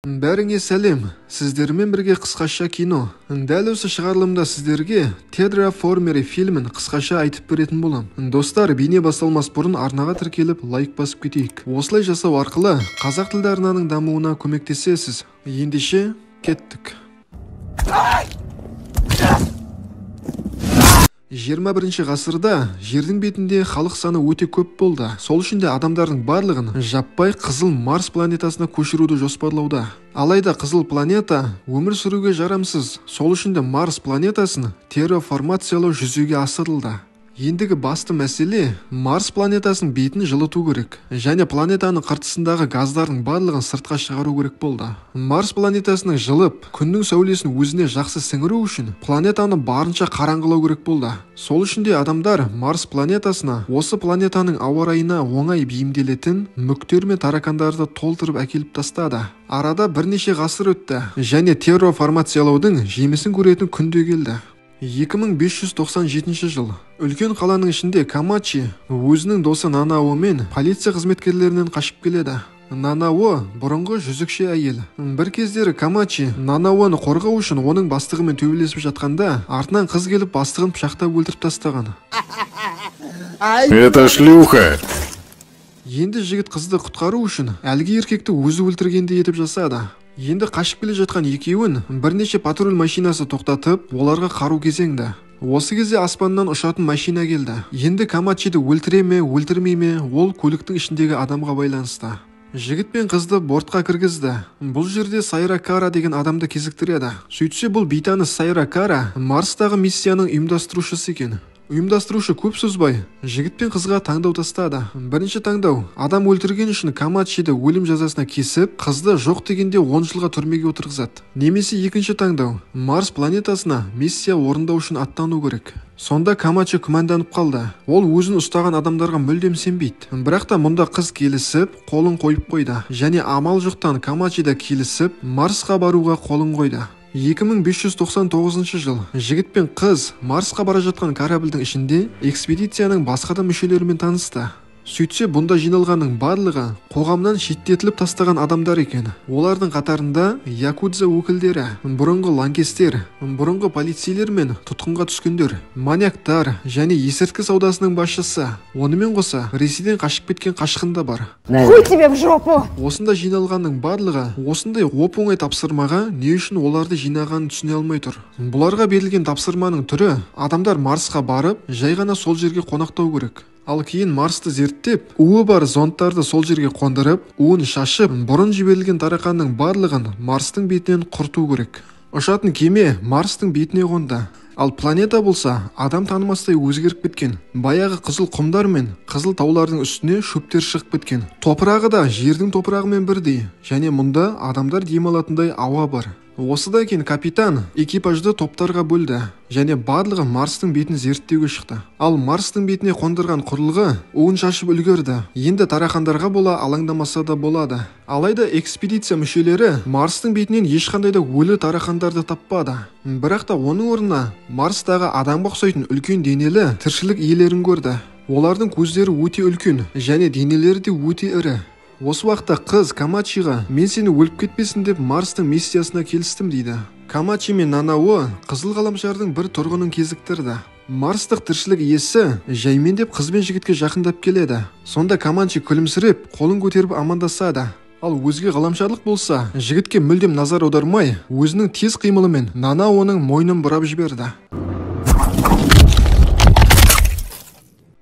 Бәріңе сәлем, сіздермен бірге қысқаша кино. Дәл осы шығарылымда сіздерге Terraformers фильмін қысқаша айтып беретін болам. Достар, бейне басталмас бұрын арнаға тіркеліп, лайк басып кетейік. Осылай жасау арқылы қазақ тілді арнаның дамуына көмектесесіз. Ендеше, кеттік. 21 ғасырда жердің бетінде халық саны өте көп болды. Сол үшін де адамдардың барлығын жаппай Қызыл Марс планетасына көшіруді жоспарлауда. Алайда Қызыл планета өмір сүруге жарамсыз. Сол үшін де Марс планетасын терраформациялау жүзеге асырылды. Ендігі басты мәселе Марс планетасының бетін жылыту керек, және планетаның қыртысындағы газдардың барлығын сыртқа шығару керек болды. Марс планетасының жылып, күннің сәулесін өзіне жақсы сіңіру үшін планетаны барынша қараңғылау керек болды. Сол үшін де адамдар Марс планетасына осы планетаның ауа райына оңай бейімделетін мүктер мен таракандарды толтырып әкеліп тастады. Арада бірнеше ғасыр өтті, және терраформациялаудың жемісін көретін күн де келді. 2597 жыл. Үлкен қаланың ішінде Камачи өзінің досы Нанао мен полиция қызметкерлерінен қашып келеді. Нанао бұрынғы жүзікші әйел. Бір кездері Камачи Нанаоны қорғау үшін оның бастығымен төбелесіп жатқанда, артынан қыз келіп бастығын пышақтап өлтіріп тастаған. Это шлюха. Енді жігіт қызды құтқару үшін әлгі еркекті өзі өлтіргенде етіп жасады. Енді қашып келе жатқан екеуін бірнеше патруль машинасы тоқтатып, оларға қару кезеңді. Осы кезде аспаннан ұшатын машина келді. Енді Камачиді өлтіре ме, өлтірмей ме, ол көліктің ішіндегі адамға байланысты. Жігіт пен қызды бортқа кіргізді. Бұл жерде Сайра Кара деген адамды кезіктіреді. Сөйтсе бұл бейтаныс Сайра Кара Марстағы миссияның ұйымдастырушысы екен. Ұйымдастырушы көп сөзбай жігіт пен қызға таңдау тастады. Бірінші таңдау, адам өлтірген үшін Камачиді өлім жазасына кесіп, қызды жоқ дегенде 10 жылға түрмеге отырғызады. Немесе екінші таңдау, Марс планетасына миссия орындау үшін аттану керек. Сонда Камачи күмәнданып қалды. Ол өзін ұстаған адамдарға мүлдем сенбейді. Бірақ та мұнда қыз келісіп, қолын қойып қойды. Және амал жоқтан Камачи да келісіп, Марсқа баруға қолын қойды. 2599 жыл. Жігіт пен қыз Марсқа бара жатқан корабльдің ішінде экспедицияның басқа да мүшелерімен танысты. Сөйтсе, бұнда жиналғанның барлығы қоғамнан шеттетіліп тастаған адамдар екен. Олардың қатарында якудза өкілдері, бұрынғы лаңкестер, бұрынғы полицейлер мен тұтқынға түскендер, маньяктар және есірткі саудасының басшысы. Онымен қоса Ресейден қашып кеткен қашқын да бар. Хуй тебе в жопу! Осында жиналғанның барлығы осындай оп-оңай тапсырмаға не үшін оларды жинағанын түсіне алмай тұр. Бұларға берілген тапсырманың түрі адамдар Марсқа барып, жай ғана сол жерге қонақтау керек. Ал кейін Марсты зерттеп, уы бар зондтарды сол жерге қондырып, уын шашып, бұрын жіберілген тарақанның барлығын Марстың бетінен құрту керек. Ұшатын кеме Марстың бетіне қонды. Ал планета болса, адам танымастай өзгеріп кеткен. Баяғы қызыл құмдар мен қызыл таулардың үстіне шөптер шығып кеткен. Топырағы да жердің топырағымен бірдей, және мұнда адамдар демалатындай ауа бар. Осыдан кейін капитан экипажды топтарға бөлді, және барлығы Марстың бетін зерттеуге шықты. Ал Марстың бетіне қондырған құрылғы уын шашып үлгерді. Енді тарақандарға бола алаңдамаса да болады. Алайда экспедиция мүшелері Марстың бетінен ешқандай да өлі тарақандарды таппады. Бірақ та оның орнына Марстағы адамға ұқсайтын үлкен денелі тіршілік иелерін көрді. Олардың көздері өте үлкен, және денелері де өте ірі. Осы уақытта қыз Камачиға мен сені өліп кетпесін деп Марстың миссиясына келістім дейді. Камачи мен Нанао қызыл ғаламшардың бір тұрғынын кезіктірді. Марстық тіршілік иесі жаймен деп қыз бен жігітке жақындап келеді. Сонда Камачи күлімсіреп, қолын көтеріп амандасады. Ал өзге ғаламшарлық болса, жігітке мүлдем назар аудармай, өзінің тез қимылымен Нанаоның мойнын бұрап жіберді.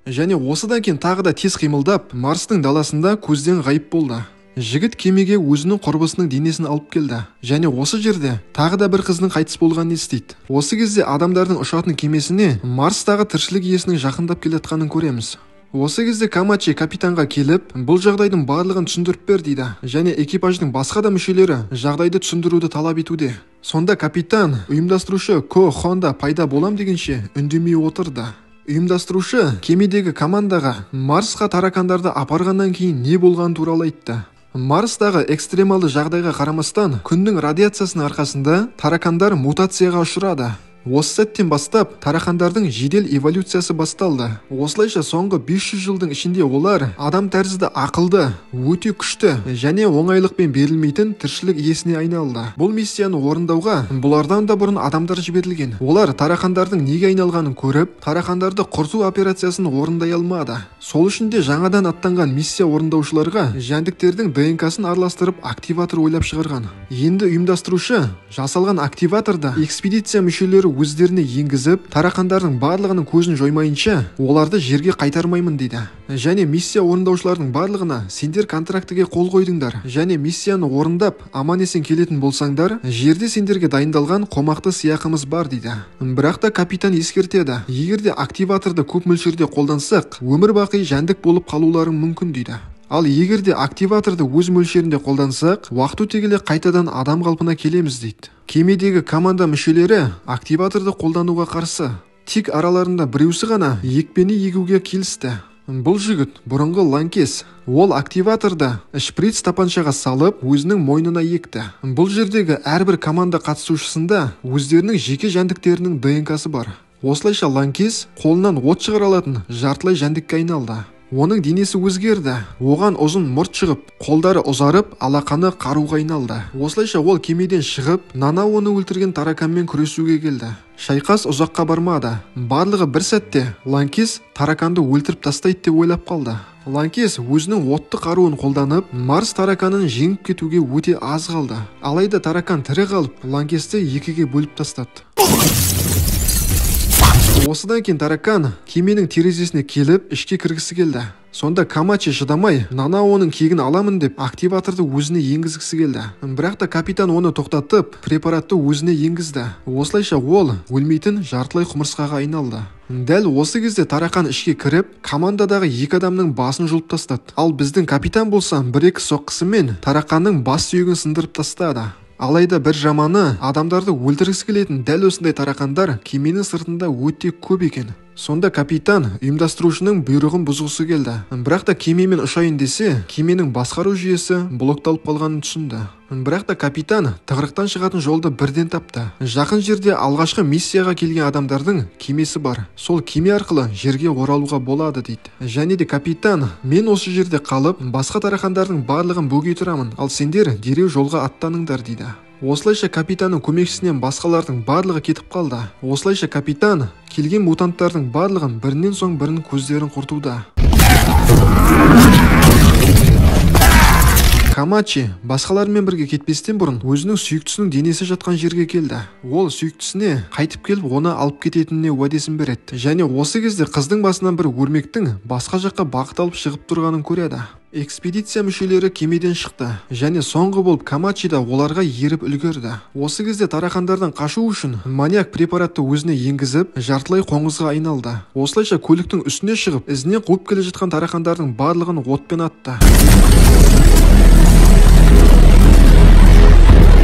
Және осыдан кейін тағы да тез қимылдап, Марстың даласында көзден ғайып болды. Жігіт кемеге өзінің құрбысының денесін алып келді. Және осы жерде тағы да бір қыздың қайтыс болғанын естиді. Осы кезде адамдардың ұшатын кемесіне Марстағы тіршілік иесінің жақындап келетқанын көреміз. Осы кезде Камачи капитанға келіп, бұл жағдайдың барлығын түсіндіріп бер дейді. Және экипаждың басқа да мүшелері жағдайды түсіндіруді талап етуде. Сонда капитан, ұйымдастырушы Ко Хонда пайда болам дегенше үндемей отырды. Ұйымдастырушы кемедегі командаға Марсқа таракандарды апарғаннан кейін не болған туралы айтты. Марстағы экстремалды жағдайға қарамастан, күннің радиациясының арқасында таракандар мутацияға ұшырады. Осы сәттен бастап тарақандардың жедел эволюциясы басталды. Осылайша соңғы 500 жылдың ішінде олар адам тәрізді ақылды, өте күшті және оңайлықпен берілмейтін тіршілік иесіне айналды. Бұл миссияны орындауға бұлардан да бұрын адамдар жіберілген. Олар тарақандардың неге айналғанын көріп, тарақандарды құрту операциясын орындай алмады. Сол үшін де жаңадан аттанған миссия орындаушыларға жәндіктердің ДНК-сын араластырып активатор ойлап шығарған. Енді ұйымдастырушы жасалған активаторды экспедиция мүшелері өздеріне енгізіп, тарақандардың барлығының көзін жоймайынша оларды жерге қайтармаймын дейді. Және миссия орындаушылардың барлығына сендер контрактіге қол қойдыңдар және миссияны орындап аман-есен келетін болсаңдар, жерде сендерге дайындалған қомақты сыйақымыз бар дейді. Бірақ та капитан ескертеді, егерде активаторды көп мөлшерде қолдансақ, өмір бақи жәндік болып қалуларың мүмкін дейді. Ал егерде активаторды өз мөлшерінде қолдансақ, уақыт өте келе қайтадан адам қалпына келеміз дейді. Кемедегі команда мүшелері активаторды қолдануға қарсы. Тек араларында біреусі ғана екпені егуге келісті. Бұл жігіт бұрынғы лаңкес. Ол активаторды шприц тапаншаға салып, өзінің мойнына екті. Бұл жердегі әрбір команда қатысушысында өздерінің жеке жәндіктерінің ДНК-сы бар. Осылайша лаңкес қолынан от шығара алатын жартылай жәндікке айналды. Оның денесі өзгерді. Оған ұзын мұрт шығып, қолдары ұзарып, алақаны қаруға айналды. Осылайша ол кемеден шығып, Нана оны өлтірген тараканмен күресуге келді. Шайқас ұзаққа бармады. Барлығы бір сәтте лаңкес тараканды өлтіріп тастайды деп ойлап қалды. Лаңкес өзінің отты қаруын қолданып, Марс тараканын жеңіп кетуге өте аз қалды. Алайда таракан тірі қалып, лаңкесті екіге бөліп тастады. Осыдан кейін таракан кеменің терезесіне келіп, ішке кіргісі келді. Сонда Камачи шыдамай, Нана оның кегін аламын деп активаторды өзіне енгізгісі келді. Бірақ та капитан оны тоқтатып, препаратты өзіне енгізді. Осылайша ол өлмейтін жартылай құмырсқаға айналды. Дәл осы кезде таракан ішке кіріп, командадағы екі адамның басын жұлып тастады. Ал біздің капитан болса, бір-екі соққысымен тараканның бас сүйегін сындырып тастады. Алайда бір жаманы, адамдарды өлтіргісі келетін дәл осындай тарақандар кеменің сыртында өте көп екен. Сонда капитан ұйымдастырушының бұйрығын бұзғысы келді. Бірақ та кемемен ұшайын десе, кеменің басқару жүйесі блокталып қалғанын түсінді. Бірақ та капитан тығырықтан шығатын жолды бірден тапты. Жақын жерде алғашқы миссияға келген адамдардың кемесі бар. Сол кеме арқылы жерге оралуға болады дейді. Және де капитан, мен осы жерде қалып, басқа тарақандардың барлығын бөгей тұрамын, ал сендер дереу жолға аттаныңдар дейді. Осылайша капитанның көмекшісінен басқалардың барлығы кетіп қалды. Осылайша капитан келген мутанттардың барлығын бірінен соң бірінің көздерін құртуда. Камачи басқалармен бірге кетпестен бұрын өзінің сүйіктісінің денесі жатқан жерге келді. Ол сүйіктісіне қайтып келіп оны алып кететініне уәдесін береді. Және осы кезде қыздың басынан бір өрмектің басқа жаққа бағыт алып шығып тұрғанын көреді. Экспедиция мүшелері кемеден шықты және соңғы болып Камачи да оларға еріп үлгерді. Осы кезде тарақандардан қашу үшін маниак препаратты өзіне енгізіп, жартылай қоңызға айналды. Осылайша көліктің үстіне шығып, ізінен қуып келе жатқан тарақандардың барлығын отпен атты.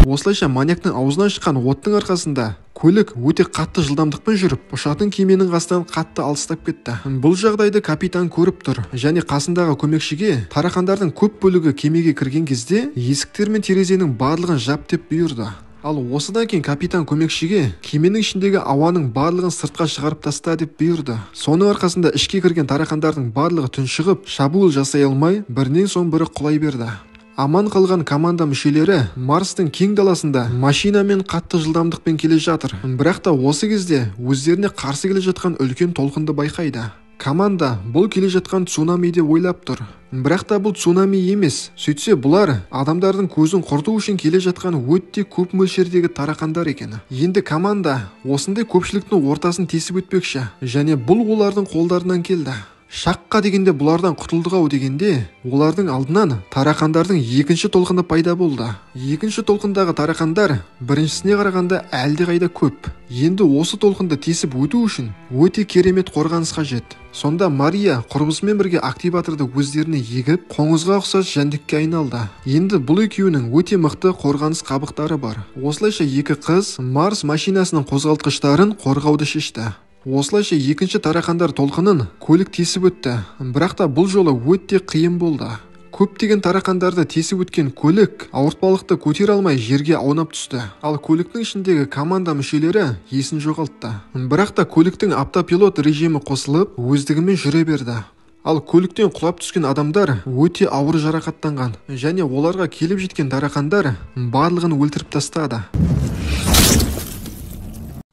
Осылайша маниактың аузынан шыққан оттың арқасында көлік өте қатты жылдамдықпен жүріп, ұшатын кеменің қасынан қатты алыстап кетті. Бұл жағдайды капитан көріп тұр және қасындағы көмекшіге тарақандардың көп бөлігі кемеге кірген кезде есіктер мен терезенің барлығын жап деп бұйырды. Ал осыдан кейін капитан көмекшіге кеменің ішіндегі ауаның барлығын сыртқа шығарып таста деп бұйырды. Соның арқасында ішке кірген тарақандардың барлығы тұншығып, шабуыл жасай алмай, бірінен соң бірі құлай берді. Аман қалған команда мүшелері Марстың кең даласында машинамен қатты жылдамдықпен келе жатыр. Бірақ та осы кезде өздеріне қарсы келе жатқан үлкен толқынды байқайды. Команда бұл келе жатқан цунами деп ойлап тұр. Бірақ та бұл цунами емес. Сөйтсе бұлар адамдардың көзін құрту үшін келе жатқан өте көп мөлшердегі тарақандар екен. Енді команда осындай көпшіліктің ортасын тесіп өтпекші және бұл олардың қолдарынан келді. Шаққа дегенде бұлардан құтылдық-ау дегенде, олардың алдынан тарақандардың екінші толқыны пайда болды. Екінші толқындағы тарақандар біріншісіне қарағанда әлдеқайда көп. Енді осы толқынды тесіп өту үшін өте керемет қорғаныс қажет. Сонда Мария құрбысымен бірге активаторды өздеріне егіп, қоңызға ұқсас жәндікке айналды. Енді бұл екеуінің өте мықты қорғаныс қабықтары бар. Осылайша екі қыз Марс машинасының қозғалтқыштарын қорғауды шешті. Осылайша екінші тарақандар толқынын көлік тесіп өтті. Бірақ та бұл жолы өте қиын болды. көптеген тарақандарды тесіп өткен көлік ауыртпалықты көтере алмай жерге аунап түсті. Ал көліктің ішіндегі команда мүшелері есін жоғалтты. Бірақ та көліктің автопилот режимі қосылып, өздігімен жүре берді. Ал көліктен құлап түскен адамдар өте ауыр жарақаттанған, және оларға келіп жеткен тарақандар барлығын өлтіріп тастады.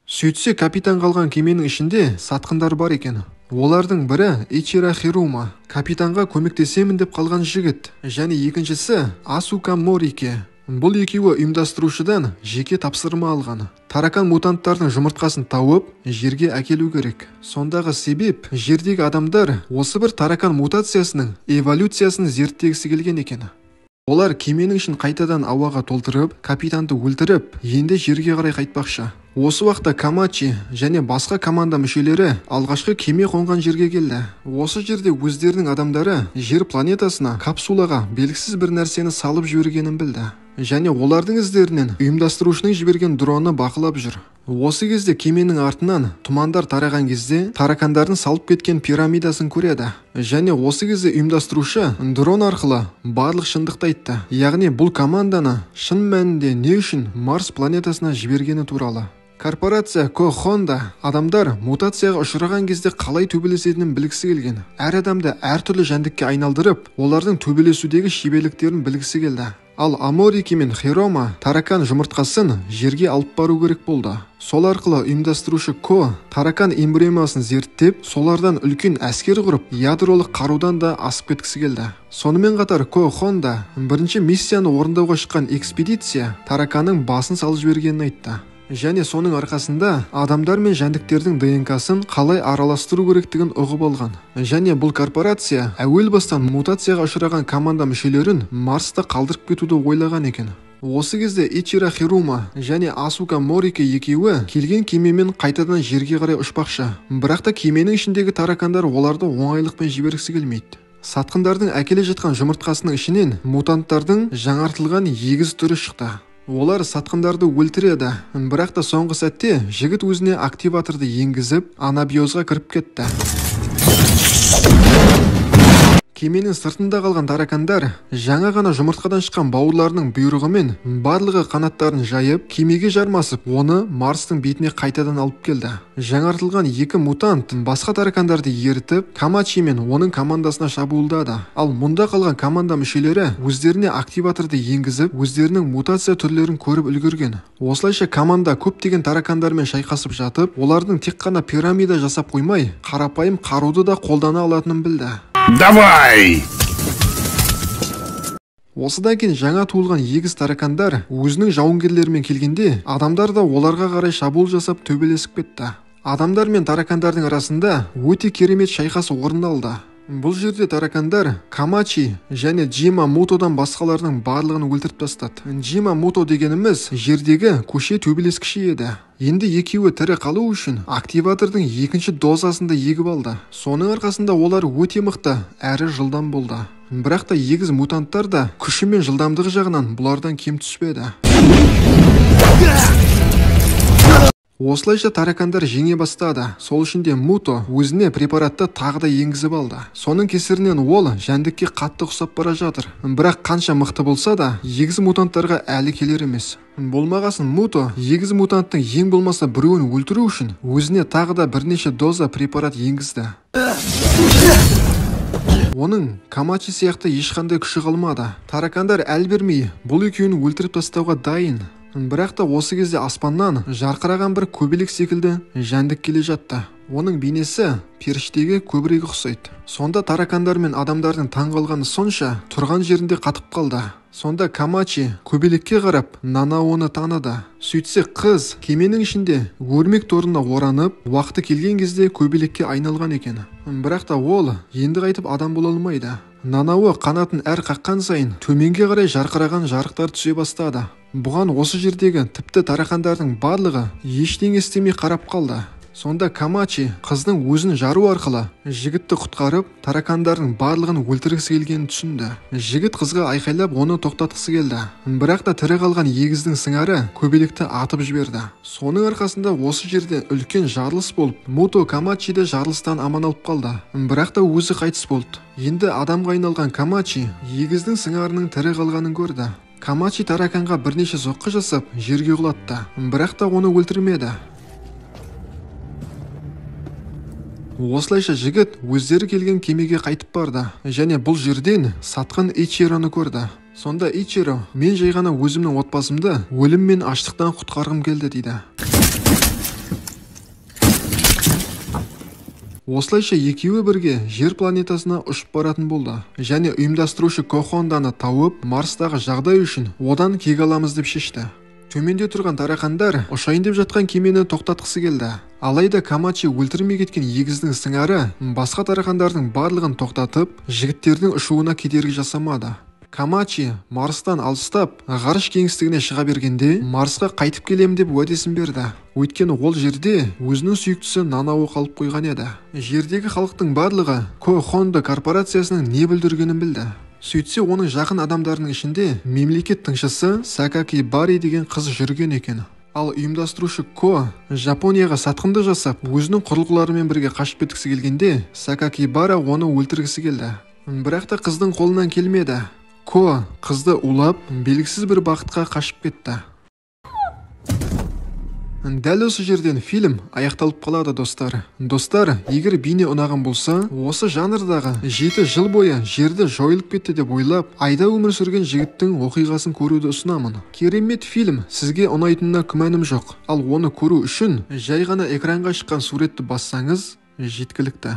Сөйтсе, капитан қалған кеменің ішінде сатқындар бар екен. Олардың бірі Ичиро Хирума, капитанға көмектесемін деп қалған жігіт, және екіншісі Асука Морике. Бұл екеуі ұйымдастырушыдан жеке тапсырма алған. Таракан мутанттардың жұмыртқасын тауып, жерге әкелу керек. Сондағы себеп, жердегі адамдар осы бір таракан мутациясының эволюциясын зерттегісі келген екен. Олар кеменің ішін қайтадан ауаға толтырып, капитанды өлтіріп, енді жерге қарай қайтпақшы. Осы уақытта Камачи және басқа команда мүшелері алғашқы кеме қонған жерге келді. Осы жерде өздерінің адамдары жер планетасына капсулаға белгісіз бір нәрсені салып жібергенін білді. Және олардың іздерінен ұйымдастырушының жіберген дроны бақылап жүр. Осы кезде кеменің артынан тұмандар тараған кезде таракандардың салып кеткен пирамидасын көреді. Және осы кезде ұйымдастырушы дрон арқылы барлық шындықты айтты. Яғни бұл команданы шын мәнінде не үшін Марс планетасына жібергені туралы. Корпорация Ко-Хонда адамдар мутацияға ұшыраған кезде қалай төбелесетінін білгісі келген. Әр адамды әртүрлі жәндікке айналдырып, олардың төбелесудегі шеберліктерін білгісі келді. Ал Аморики мен Хирома таракан жұмыртқасын жерге алып бару керек болды. Сол арқылы ұйымдастырушы Ко таракан эмблемасын зерттеп, солардан үлкен әскер құрып, ядролық қарудан да асып кеткісі келді. Сонымен қатар Ко-Хонда бірінші миссияны орындауға шыққан экспедиция тараканның басын салып жібергенін айтты. Және соның арқасында адамдар мен жәндіктердің ДНК-сын қалай араластыру керектігін ұғып алған. Және бұл корпорация әуел бастан мутацияға ұшыраған команда мүшелерін Марста қалдырып кетуді ойлаған екен. Осы кезде Ичиро Хирума және Асука Морике екеуі келген кемемен қайтадан жерге қарай ұшпақшы. Бірақ та кеменің ішіндегі таракандар оларды оңайлықпен жібергісі келмейді. Сатқындардың әкеле жатқан жұмыртқасының ішінен мутанттардың жаңартылған егіз түрі шықты. Олар сатқындарды өлтіреді, бірақ та соңғы сәтте жігіт өзіне активаторды енгізіп, анабиозға кіріп кетті. Кеменің сыртында қалған таракандар жаңа ғана жұмыртқадан шыққан бауырларының бұйрығымен барлығы қанаттарын жайып, кемеге жармасып, оны Марстың бетіне қайтадан алып келді. Жаңартылған екі мутант басқа таракандарды ерітіп, Камачи мен оның командасына шабуылдады. Ал мұнда қалған команда мүшелері өздеріне активаторды енгізіп, өздерінің мутация түрлерін көріп үлгерген. Осылайша команда көптеген таракандармен шайқасып жатып, олардың тек қана пирамида жасап қоймай, қарапайым қаруды да қолдана алатынын білді. Давай! Осыдан кейін жаңа туылған егіз таракандар өзінің жауынгерлерімен келгенде, адамдар да оларға қарай шабуыл жасап төбелесіп кетті. Адамдар мен таракандардың арасында өте керемет шайқас орын алды. Бұл жерде таракандар Камачи және Джима Мутодан басқаларының барлығын өлтіріп тастады. Джима Муто дегеніміз жердегі көше төбелескіші еді. Енді екеуі тірі қалу үшін активатордың екінші дозасында егіп алды. Соның арқасында олар өте мықты әрі жылдам болды. Бірақ та егіз мутанттар да күші мен жылдамдығы жағынан бұлардан кем түспеді. Осылайша таракандар жеңе бастады. Сол үшін де Муто өзіне препаратты тағы да енгізіп алды. Соның кесірінен ол жәндікке қатты ұқсап бара жатыр. Бірақ қанша мықты болса да, егіз мутанттарға әлі келер емес. Болмағасын Муто егіз мутанттың ең болмаса біреуін өлтіру үшін өзіне тағы да бірнеше доза препарат енгізді. Оның Камачи сияқты ешқандай күші қалмады. Таракандар әл бермей бұл екеуін өлтіріп тастауға дайын. Бірақ та осы кезде аспаннан жарқыраған бір көбелек секілді жәндік келе жатты. Оның бейнесі періштеге көбірек ұқсайды. Сонда таракандар мен адамдардың таңғалғаны сонша тұрған жерінде қатып қалды. Сонда Камачи көбелекке қарап Нанаоны таныды. Сөйтсе қыз кеменің ішінде өрмек торына оранып, уақыты келген кезде көбелекке айналған екен. Бірақ та ол енді қайтып адам бола алмайды. Нанао қанатын әр қаққан сайын төменге қарай жарқыраған жарықтар түсе бастады. Бұған осы жердегі тіпті таракандардың барлығы ештеңе істемей қарап қалды. Сонда Камачи қыздың өзін жару арқылы жігітті құтқарып, таракандардың барлығын өлтіргісі келгенін түсінді. Жігіт қызға айқайлап оны тоқтатқысы келді. Бірақ та тірі қалған егіздің сыңары көбелекті атып жіберді. Соның арқасында осы жерде үлкен жарылыс болып, Мото Камачи де жарылыстан аман алып қалды. Бірақ та өзі қайтыс болды. Енді адамға айналған Камачи егіздің сыңарының тірі қалғанын көрді. Камачи тараканға бірнеше соққы жасап жерге құлатты. Бірақ та оны өлтірмеді. Осылайша жігіт өздері келген кемеге қайтып барды және бұл жерден сатқын Ичироны көрді. Сонда Ичиро: мен жай ғана өзімнің отбасымды өлім мен аштықтан құтқарғым келді дейді. Осылайша екеуі бірге жер планетасына ұшып баратын болды және ұйымдастырушы Кохонданы тауып, Марстағы жағдай үшін одан кек аламыз деп шешті. Төменде тұрған таракандар ұшайын деп жатқан кемені тоқтатқысы келді. Алайда Камачи өлтірмей кеткен егіздің сыңары басқа таракандардың барлығын тоқтатып, жігіттердің ұшуына кедергі жасамады. Камачи Марстан алыстап, ғарыш кеңістігіне шыға бергенде, Марсқа қайтып келем деп уәдесін берді. Өйткені ол жерде өзінің сүйіктісі Нанауы қалып қойған еді. Жердегі халықтың барлығы Кохондо корпорациясының не бүлдіргенін білді. Сөйтсе, оның жақын адамдарының ішінде мемлекет тыңшысы Сакаки Бари деген қыз жүрген екен. Ал ұйымдастырушы Ко Жапонияға сатқынды жасап, өзінің құрылғыларымен бірге қашып кеткісі келгенде, Сакаки Бара оны өлтіргісі келді. Бірақ та қыздың қолынан келмеді. Ко қызды улап, белгісіз бір бақытқа қашып кетті. Дәл осы жерден фильм аяқталып қалады, достар. Достар, егер бейне ұнаған болса, осы жанрдағы 7 жыл бойы жерді жойылып кетті деп ойлап, айда өмір сүрген жігіттің оқиғасын көруді ұсынамын. Керемет фильм, сізге ұнайтынына күмәнім жоқ. Ал оны көру үшін жай ғана экранға шыққан суретті бассаңыз жеткілікті.